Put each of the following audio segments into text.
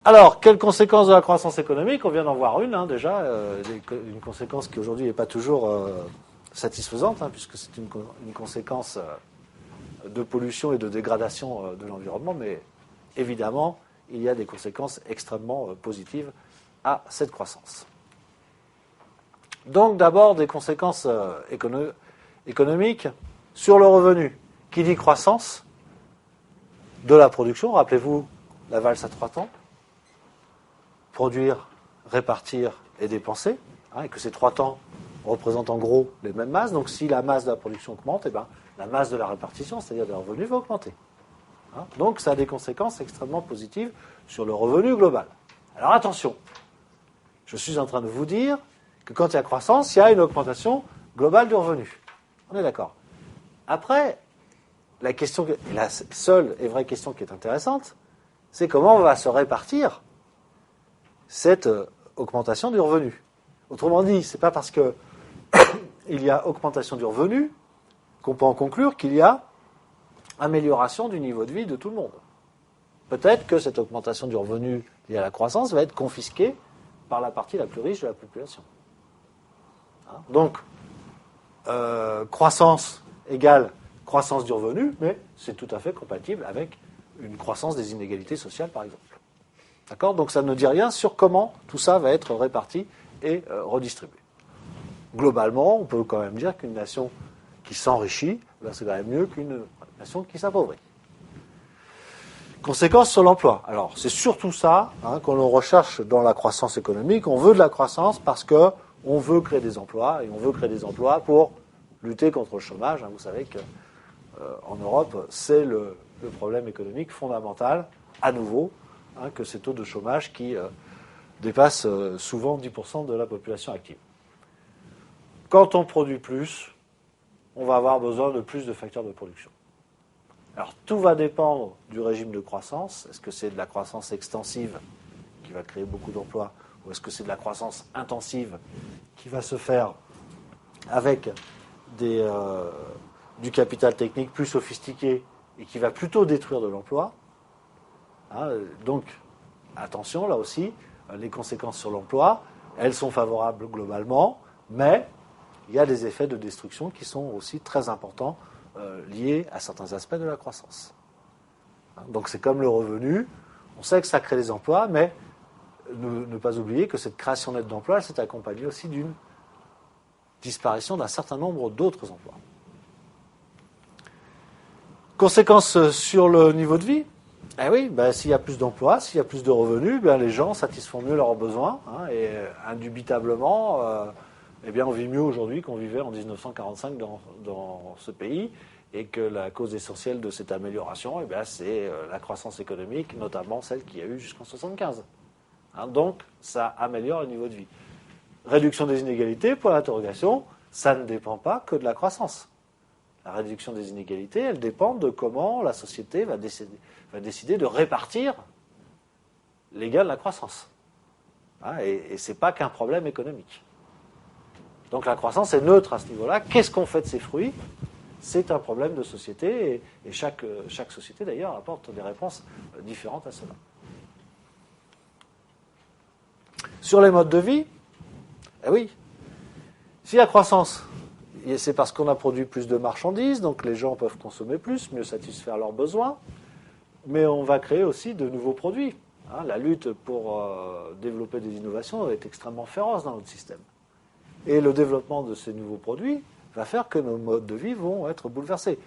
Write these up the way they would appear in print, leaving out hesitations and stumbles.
Alors, quelles conséquences de la croissance économique? On vient d'en voir une, déjà, une conséquence qui aujourd'hui n'est pas toujours satisfaisante, puisque c'est une conséquence de pollution et de dégradation de l'environnement, mais évidemment, il y a des conséquences extrêmement positives à cette croissance. Donc, d'abord, des conséquences économiques sur le revenu. Qui dit croissance de la production, rappelez-vous la valse à 3 temps, produire, répartir et dépenser, et que ces 3 temps représentent en gros les mêmes masses. Donc si la masse de la production augmente, la masse de la répartition, c'est-à-dire des revenus, va augmenter. Donc ça a des conséquences extrêmement positives sur le revenu global. Alors attention, je suis en train de vous dire que quand il y a croissance, il y a une augmentation globale du revenu. On est d'accord. Après, la question, et la seule et vraie question qui est intéressante, c'est comment on va se répartir cette augmentation du revenu. Autrement dit, c'est pas parce que il y a augmentation du revenu qu'on peut en conclure qu'il y a amélioration du niveau de vie de tout le monde. Peut-être que cette augmentation du revenu liée à la croissance va être confisquée par la partie la plus riche de la population. Donc, croissance égale croissance du revenu, mais c'est tout à fait compatible avec une croissance des inégalités sociales, par exemple. D'accord ? Donc ça ne dit rien sur comment tout ça va être réparti et redistribué. Globalement, on peut quand même dire qu'une nation qui s'enrichit, c'est quand même mieux qu'une nation qui s'appauvrit. Conséquences sur l'emploi. Alors, c'est surtout ça qu'on recherche dans la croissance économique. On veut de la croissance parce qu'on veut créer des emplois, et on veut créer des emplois pour lutter contre le chômage. Vous savez qu'en Europe, c'est le problème économique fondamental, à nouveau, que ces taux de chômage qui dépassent souvent 10% de la population active. Quand on produit plus, on va avoir besoin de plus de facteurs de production. Alors tout va dépendre du régime de croissance. Est-ce que c'est de la croissance extensive qui va créer beaucoup d'emplois, ou est-ce que c'est de la croissance intensive qui va se faire avec du capital technique plus sophistiqué et qui va plutôt détruire de l'emploi? Donc, attention, là aussi, les conséquences sur l'emploi, elles sont favorables globalement, mais il y a des effets de destruction qui sont aussi très importants liés à certains aspects de la croissance. Donc c'est comme le revenu, on sait que ça crée des emplois, mais ne pas oublier que cette création nette d'emplois, elle s'est accompagnée aussi d'une disparition d'un certain nombre d'autres emplois. Conséquences sur le niveau de vie. S'il y a plus d'emplois, s'il y a plus de revenus, les gens satisfont mieux leurs besoins. Et indubitablement, on vit mieux aujourd'hui qu'on vivait en 1945 dans ce pays. Et que la cause essentielle de cette amélioration, c'est la croissance économique, notamment celle qu'il y a eu jusqu'en 1975. Donc, ça améliore le niveau de vie. Réduction des inégalités, point d'interrogation, ça ne dépend pas que de la croissance. La réduction des inégalités, elle dépend de comment la société va décider de répartir les gains de la croissance. Et ce n'est pas qu'un problème économique. Donc la croissance est neutre à ce niveau-là. Qu'est-ce qu'on fait de ces fruits ? C'est un problème de société, et chaque société, d'ailleurs, apporte des réponses différentes à cela. Sur les modes de vie, si la croissance, c'est parce qu'on a produit plus de marchandises, donc les gens peuvent consommer plus, mieux satisfaire leurs besoins, mais on va créer aussi de nouveaux produits. La lutte pour développer des innovations est extrêmement féroce dans notre système. Et le développement de ces nouveaux produits va faire que nos modes de vie vont être bouleversés.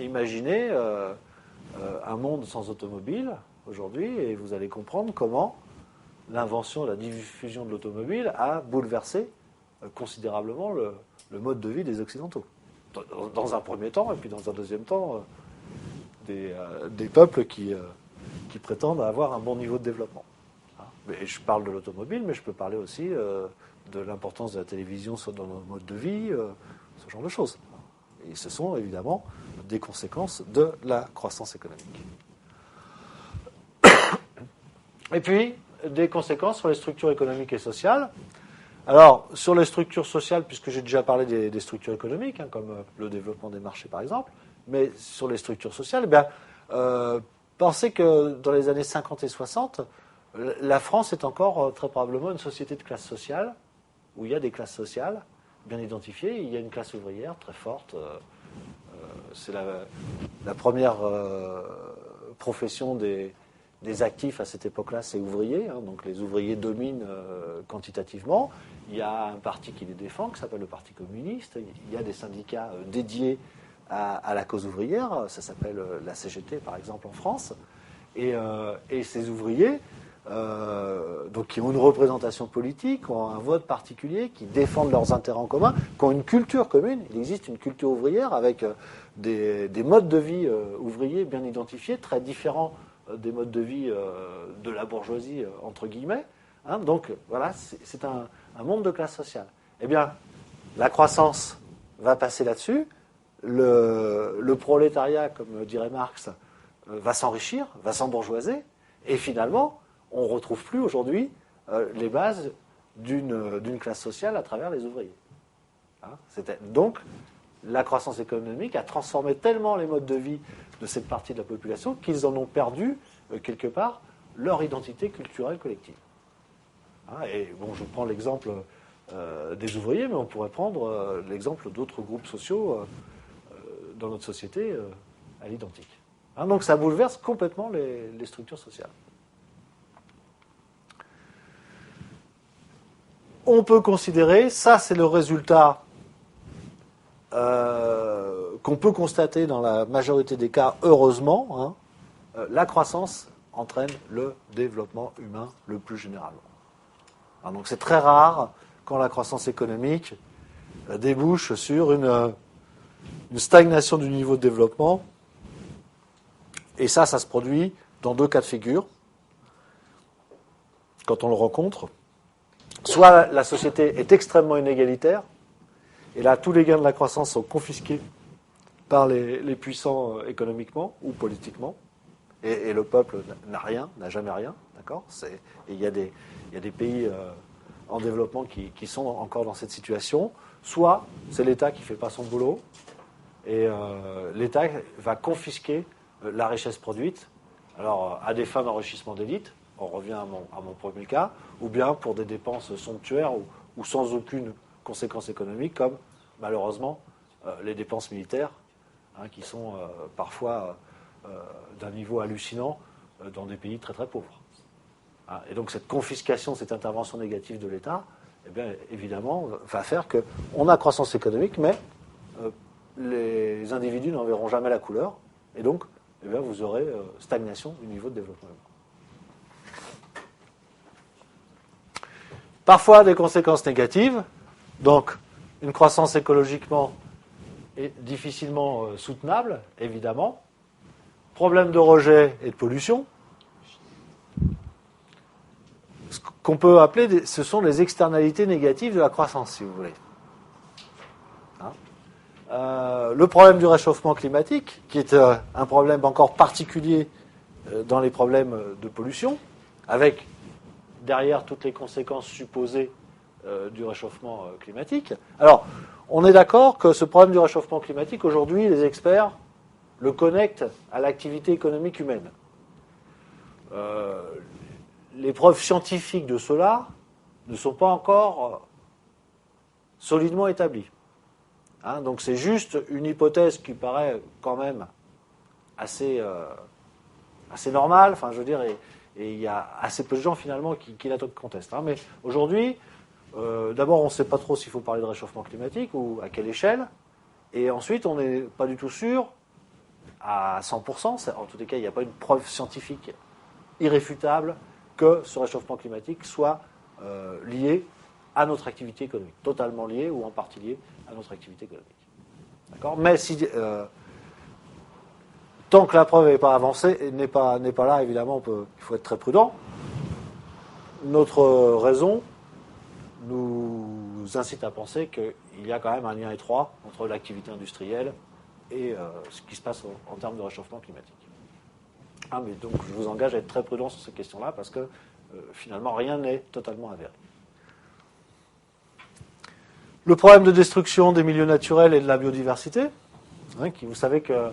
Imaginez un monde sans automobile aujourd'hui, et vous allez comprendre comment l'invention, la diffusion de l'automobile a bouleversé considérablement le mode de vie des Occidentaux. Dans un premier temps, et puis dans un deuxième temps, des peuples qui prétendent avoir un bon niveau de développement. Mais je parle de l'automobile, mais je peux parler aussi de l'importance de la télévision dans nos modes de vie, ce genre de choses. Et ce sont évidemment des conséquences de la croissance économique. Et puis, des conséquences sur les structures économiques et sociales. Alors, sur les structures sociales, puisque j'ai déjà parlé des structures économiques, comme le développement des marchés par exemple, mais sur les structures sociales, pensez que dans les années 50 et 60, La France est encore très probablement une société de classe sociale, où il y a des classes sociales bien identifiées. Il y a une classe ouvrière très forte. C'est la première profession des actifs à cette époque-là, c'est ouvrier. Donc les ouvriers dominent quantitativement. Il y a un parti qui les défend, qui s'appelle le Parti communiste. Il y a des syndicats dédiés à la cause ouvrière. Ça s'appelle la CGT, par exemple, en France. Et ces ouvriers, donc qui ont une représentation politique, qui ont un vote particulier, qui défendent leurs intérêts en commun, qui ont une culture commune. Il existe une culture ouvrière avec des modes de vie ouvriers bien identifiés, très différents des modes de vie de la bourgeoisie, entre guillemets. Donc voilà, c'est un monde de classe sociale. Eh bien, la croissance va passer là-dessus. Le prolétariat, comme dirait Marx, va s'enrichir, va s'embourgeoiser, et finalement, on ne retrouve plus aujourd'hui les bases d'une classe sociale à travers les ouvriers. Donc, la croissance économique a transformé tellement les modes de vie de cette partie de la population qu'ils en ont perdu, quelque part, leur identité culturelle collective. Et bon, je prends l'exemple des ouvriers, mais on pourrait prendre l'exemple d'autres groupes sociaux dans notre société à l'identique. Donc ça bouleverse complètement les structures sociales. On peut considérer, ça c'est le résultat qu'on peut constater dans la majorité des cas, heureusement, la croissance entraîne le développement humain le plus généralement. Donc c'est très rare quand la croissance économique débouche sur une stagnation du niveau de développement. Et ça se produit dans deux cas de figure. Quand on le rencontre, soit la société est extrêmement inégalitaire, et là tous les gains de la croissance sont confisqués par les puissants économiquement ou politiquement, et le peuple n'a jamais rien, d'accord ? Il y a des pays en développement qui sont encore dans cette situation. Soit c'est l'État qui ne fait pas son boulot, et l'État va confisquer la richesse produite, alors à des fins d'enrichissement d'élite, on revient à mon premier cas, ou bien pour des dépenses somptuaires ou sans aucune conséquence économique, comme malheureusement les dépenses militaires, qui sont parfois d'un niveau hallucinant dans des pays très très pauvres. Et donc cette confiscation, cette intervention négative de l'État, eh bien, évidemment, va faire qu'on a croissance économique, mais les individus n'en verront jamais la couleur, et donc eh bien, vous aurez stagnation du niveau de développement humain. Parfois des conséquences négatives, donc une croissance écologiquement est difficilement soutenable, évidemment, problème de rejet et de pollution, ce qu'on peut appeler, ce sont les externalités négatives de la croissance, si vous voulez. Le problème du réchauffement climatique, qui est un problème encore particulier dans les problèmes de pollution, avec derrière toutes les conséquences supposées du réchauffement climatique. Alors, on est d'accord que ce problème du réchauffement climatique, aujourd'hui, les experts le connectent à l'activité économique humaine. Les preuves scientifiques de cela ne sont pas encore solidement établies. Donc c'est juste une hypothèse qui paraît quand même assez normale, enfin je veux dire, et il y a assez peu de gens finalement qui la contestent. Mais aujourd'hui, d'abord on ne sait pas trop s'il faut parler de réchauffement climatique ou à quelle échelle, et ensuite on n'est pas du tout sûr à 100%, en tous les cas il n'y a pas une preuve scientifique irréfutable que ce réchauffement climatique soit lié à notre activité économique, totalement lié ou en partie lié à notre activité économique. D'accord ? Mais tant que la preuve n'est pas avancée, n'est pas là, évidemment, il faut être très prudent. Notre raison nous incite à penser qu'il y a quand même un lien étroit entre l'activité industrielle et ce qui se passe en termes de réchauffement climatique. Mais donc je vous engage à être très prudent sur ces questions-là parce que finalement rien n'est totalement avéré. Le problème de destruction des milieux naturels et de la biodiversité, vous savez que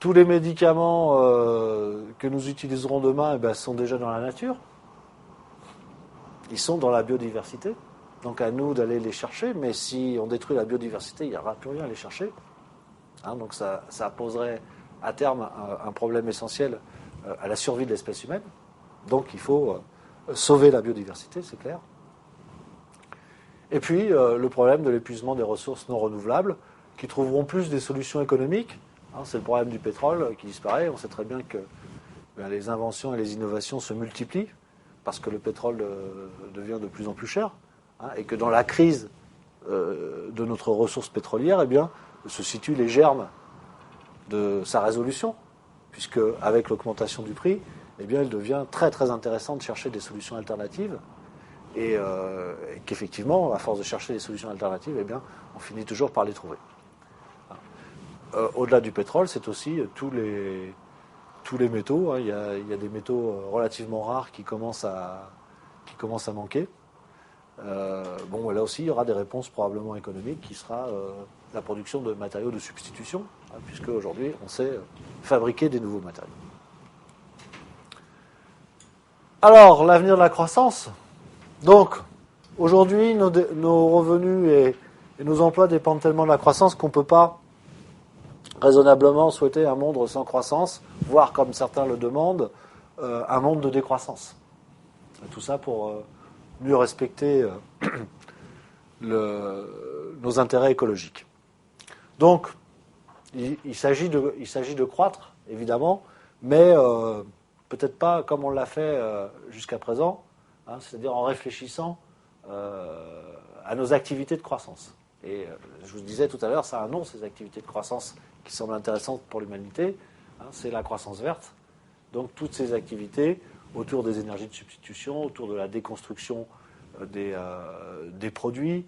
tous les médicaments que nous utiliserons demain sont déjà dans la nature. Ils sont dans la biodiversité. Donc à nous d'aller les chercher, mais si on détruit la biodiversité, il n'y aura plus rien à les chercher. Donc ça poserait à terme un problème essentiel à la survie de l'espèce humaine. Donc il faut sauver la biodiversité, c'est clair. Et puis le problème de l'épuisement des ressources non renouvelables, qui trouveront plus des solutions économiques. C'est le problème du pétrole qui disparaît. On sait très bien que les inventions et les innovations se multiplient parce que le pétrole devient de plus en plus cher. Et que dans la crise de notre ressource pétrolière, se situent les germes de sa résolution, puisque avec l'augmentation du prix, il devient très très intéressant de chercher des solutions alternatives, et qu'effectivement, à force de chercher des solutions alternatives, on finit toujours par les trouver. Au-delà du pétrole, c'est aussi tous les métaux. Il y a des métaux relativement rares qui commencent à manquer. Là aussi, il y aura des réponses probablement économiques qui sera la production de matériaux de substitution, puisque aujourd'hui, on sait fabriquer des nouveaux matériaux. Alors, l'avenir de la croissance. Donc, aujourd'hui, nos revenus et nos emplois dépendent tellement de la croissance qu'on ne peut pas raisonnablement souhaiter un monde sans croissance, voire, comme certains le demandent, un monde de décroissance. Et tout ça pour mieux respecter nos intérêts écologiques. Donc, il s'agit de croître, évidemment, mais peut-être pas comme on l'a fait jusqu'à présent, c'est-à-dire en réfléchissant à nos activités de croissance. Et je vous disais tout à l'heure, ça a un nom, ces activités de croissance qui semblent intéressantes pour l'humanité, c'est la croissance verte. Donc toutes ces activités autour des énergies de substitution, autour de la déconstruction des produits,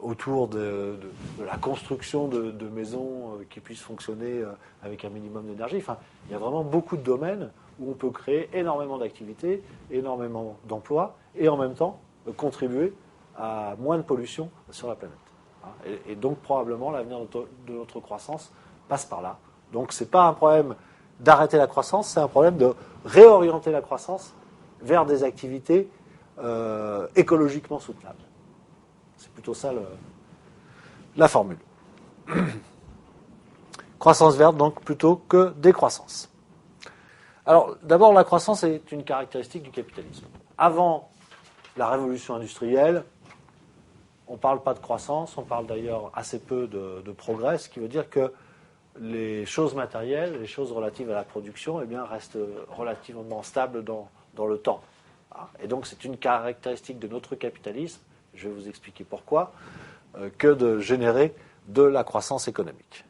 autour de la construction de maisons qui puissent fonctionner avec un minimum d'énergie. Enfin, il y a vraiment beaucoup de domaines où on peut créer énormément d'activités, énormément d'emplois, et en même temps contribuer à moins de pollution sur la planète. Et donc probablement l'avenir de notre croissance passe par là. Donc ce n'est pas un problème d'arrêter la croissance, c'est un problème de réorienter la croissance vers des activités écologiquement soutenables. C'est plutôt ça la formule. Croissance verte, donc, plutôt que décroissance. Alors, d'abord, la croissance est une caractéristique du capitalisme. Avant la révolution industrielle, on ne parle pas de croissance, on parle d'ailleurs assez peu de progrès, ce qui veut dire que les choses matérielles, les choses relatives à la production, restent relativement stables dans le temps. Et donc, c'est une caractéristique de notre capitalisme, je vais vous expliquer pourquoi, que de générer de la croissance économique.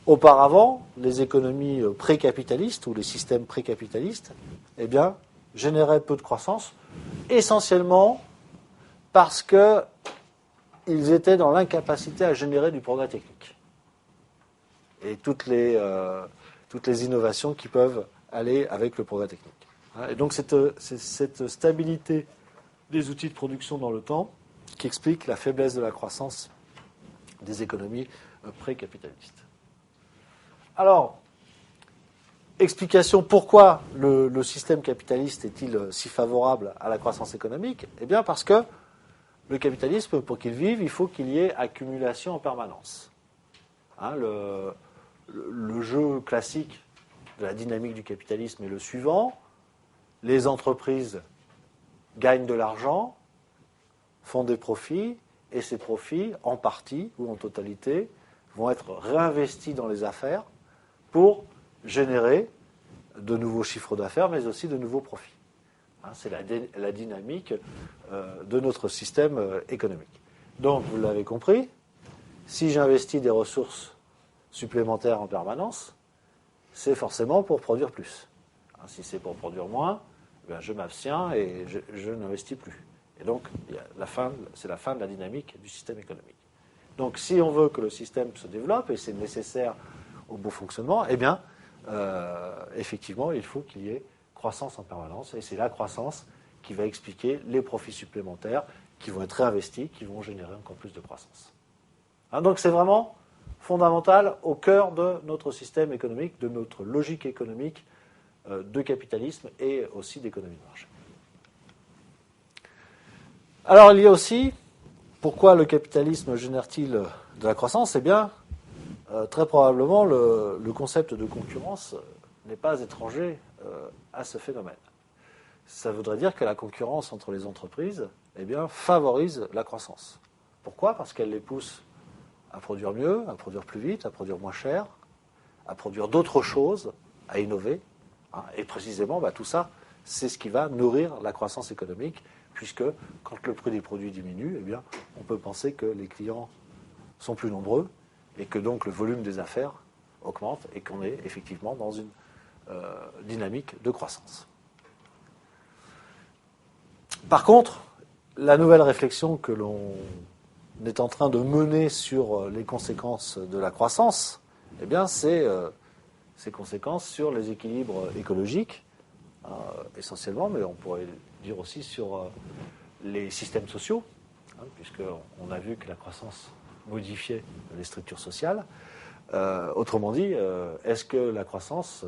Auparavant, les économies pré-capitalistes ou les systèmes pré-capitalistes, généraient peu de croissance, essentiellement parce qu'ils étaient dans l'incapacité à générer du progrès technique. Et toutes les innovations qui peuvent aller avec le progrès technique. Et donc c'est cette stabilité des outils de production dans le temps qui explique la faiblesse de la croissance des économies pré-capitalistes. Alors, explication pourquoi le système capitaliste est-il si favorable à la croissance économique ? Parce que le capitalisme, pour qu'il vive, il faut qu'il y ait accumulation en permanence. Le jeu classique de la dynamique du capitalisme est le suivant. Les entreprises gagnent de l'argent, font des profits, et ces profits, en partie ou en totalité, vont être réinvestis dans les affaires pour générer de nouveaux chiffres d'affaires, mais aussi de nouveaux profits. C'est la dynamique de notre système économique. Donc, vous l'avez compris, si j'investis des ressources supplémentaires en permanence, c'est forcément pour produire plus. Si c'est pour produire moins, je m'abstiens et je n'investis plus. Et donc, c'est la fin de la dynamique du système économique. Donc, si on veut que le système se développe, et c'est nécessaire au bon fonctionnement, effectivement, il faut qu'il y ait croissance en permanence. Et c'est la croissance qui va expliquer les profits supplémentaires qui vont être réinvestis, qui vont générer encore plus de croissance. Donc, c'est vraiment fondamentale au cœur de notre système économique, de notre logique économique de capitalisme et aussi d'économie de marché. Alors il y a aussi, pourquoi le capitalisme génère-t-il de la croissance? Eh bien, très probablement, le concept de concurrence n'est pas étranger à ce phénomène. Ça voudrait dire que la concurrence entre les entreprises eh bien, favorise la croissance. Pourquoi? Parce qu'elle les pousse à produire mieux, à produire plus vite, à produire moins cher, à produire d'autres choses, à innover. Et précisément, tout ça, c'est ce qui va nourrir la croissance économique, puisque quand le prix des produits diminue, eh bien, on peut penser que les clients sont plus nombreux et que donc le volume des affaires augmente et qu'on est effectivement dans une dynamique de croissance. Par contre, la nouvelle réflexion que l'on est en train de mener sur les conséquences de la croissance, eh bien, c'est ses conséquences sur les équilibres écologiques, essentiellement, mais on pourrait dire aussi sur les systèmes sociaux, puisqu'on a vu que la croissance modifiait les structures sociales. Autrement dit, est-ce que la croissance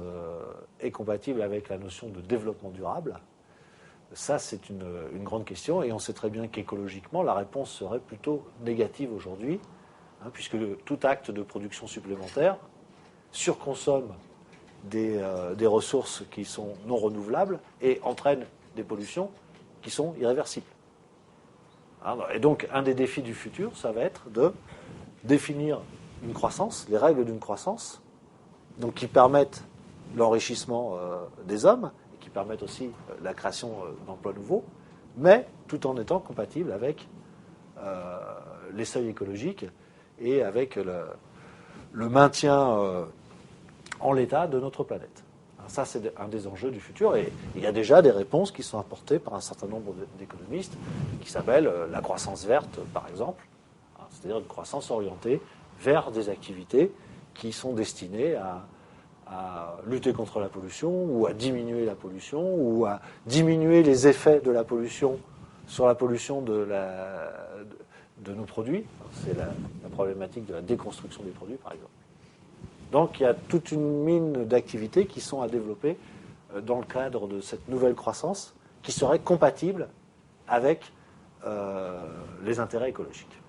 est compatible avec la notion de développement durable? Ça, c'est une grande question, et on sait très bien qu'écologiquement, la réponse serait plutôt négative aujourd'hui, puisque tout acte de production supplémentaire surconsomme des ressources qui sont non renouvelables et entraîne des pollutions qui sont irréversibles. Et donc, un des défis du futur, ça va être de définir une croissance, les règles d'une croissance, donc qui permettent l'enrichissement des hommes, et qui permettent aussi la création d'emplois nouveaux, mais tout en étant compatible avec les seuils écologiques et avec le maintien en l'état de notre planète. Alors ça, c'est un des enjeux du futur, et il y a déjà des réponses qui sont apportées par un certain nombre d'économistes, qui s'appellent la croissance verte, par exemple, c'est-à-dire une croissance orientée vers des activités qui sont destinées à lutter contre la pollution, ou à diminuer la pollution, ou à diminuer les effets de la pollution sur la pollution de nos produits. C'est la problématique de la déconstruction des produits, par exemple. Donc il y a toute une mine d'activités qui sont à développer dans le cadre de cette nouvelle croissance qui serait compatible avec les intérêts écologiques.